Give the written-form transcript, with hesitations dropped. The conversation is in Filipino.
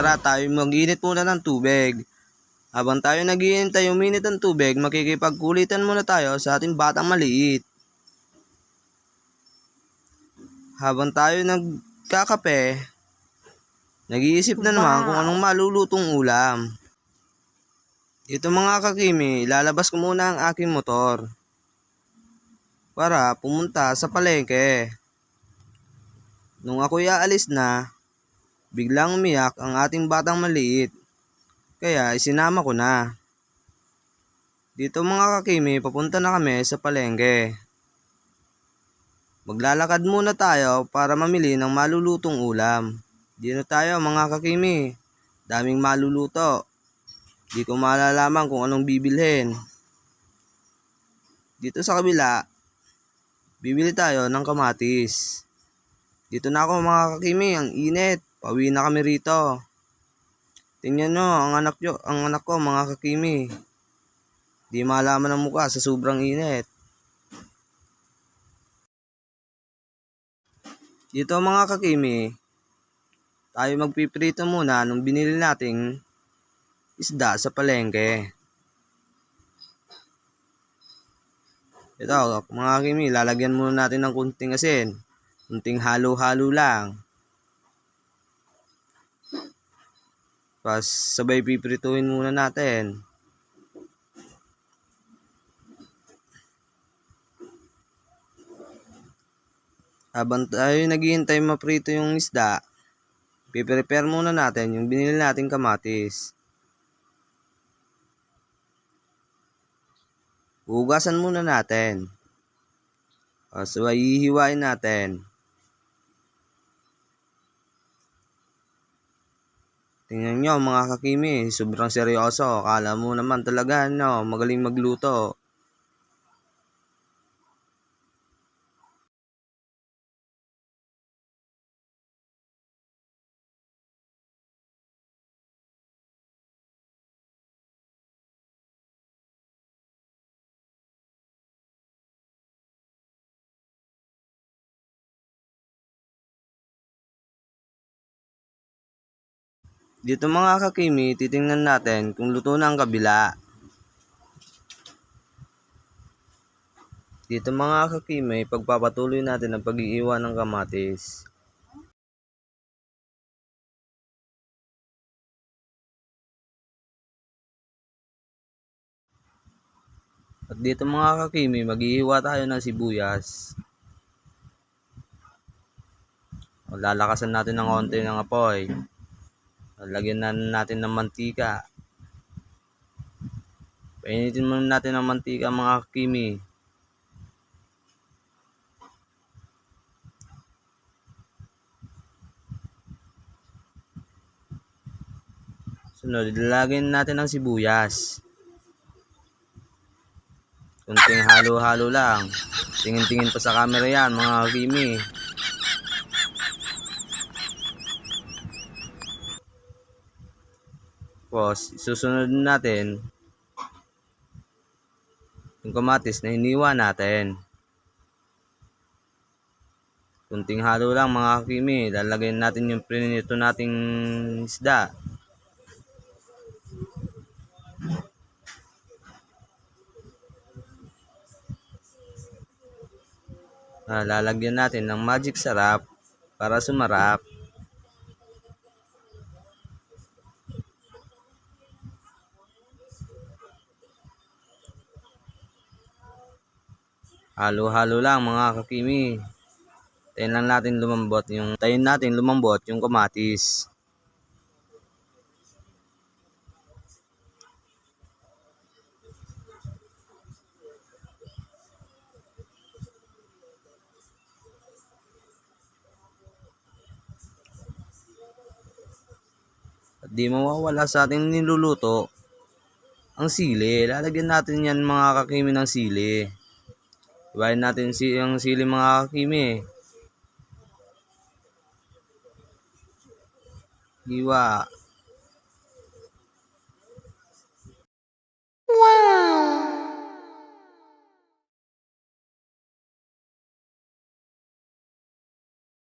Tara tayo mag-init muna ng tubig. Habang tayo nag-iintay uminit ang tubig, makikipagkulitan muna tayo sa ating batang maliit. Habang tayo nagkakape, nag-iisip na naman kung anong malulutong ulam. Ito mga kakimi, ilalabas ko muna ang aking motor para pumunta sa palengke. Nung ako'y aalis na, biglang umiyak ang ating batang maliit. Kaya isinama ko na. Dito mga kakimi, papunta na kami sa palengke. Maglalakad muna tayo para mamili ng malulutong ulam. Dito tayo mga kakimi, daming maluluto. Di ko malalaman kung anong bibilhin. Dito sa kabila, bibili tayo ng kamatis. Dito na ako mga kakimi, ang init. Pauwi na kami rito. Tingnan nyo, ang anak ko mga kakimi. Di malaman ang mukha sa sobrang init. Dito mga kakimi, tayo magpiprito muna nung binili nating isda sa palengke. Ito mga kakimi, lalagyan muna natin ng kunting asin. Kunting halo-halo lang. Tapos sabay piprituhin muna natin. Habang tayo naghihintay maprito yung isda, piprepare muna natin yung binili nating kamatis. Hugasan muna natin. So hihiwain natin. Tingnan nyo mga kakimi, sobrang seryoso. Akala mo naman talaga magaling magluto. Dito mga kakimi, titingnan natin kung luto na ang kabila. Dito mga kakimi, pagpapatuloy natin ang pag-iiwan ng kamatis. At dito mga kakimi, mag-iiwa tayo ng sibuyas. Lalakasan natin ng konti ng apoy. Lagyan na natin ng mantika. Painitin muna natin ng mantika mga kakimi. Sunod, lalagyan natin ng sibuyas. Kunting halo-halo lang. Tingin-tingin pa sa camera yan mga kakimi. Tapos, susunod natin yung kamatis na hiniwa natin. Kunting halo lang mga kakimi. Lalagyan natin yung prinito nating isda. Lalagyan natin ng magic sarap para sumarap. Halo-halo lang mga kakimi. Tayin natin lumambot yung kamatis. At di mawawala sa ating niluluto ang sili. Lalagyan natin yan mga kakimi ng sili. Iwain natin yung sili mga kakimi. Hiwa.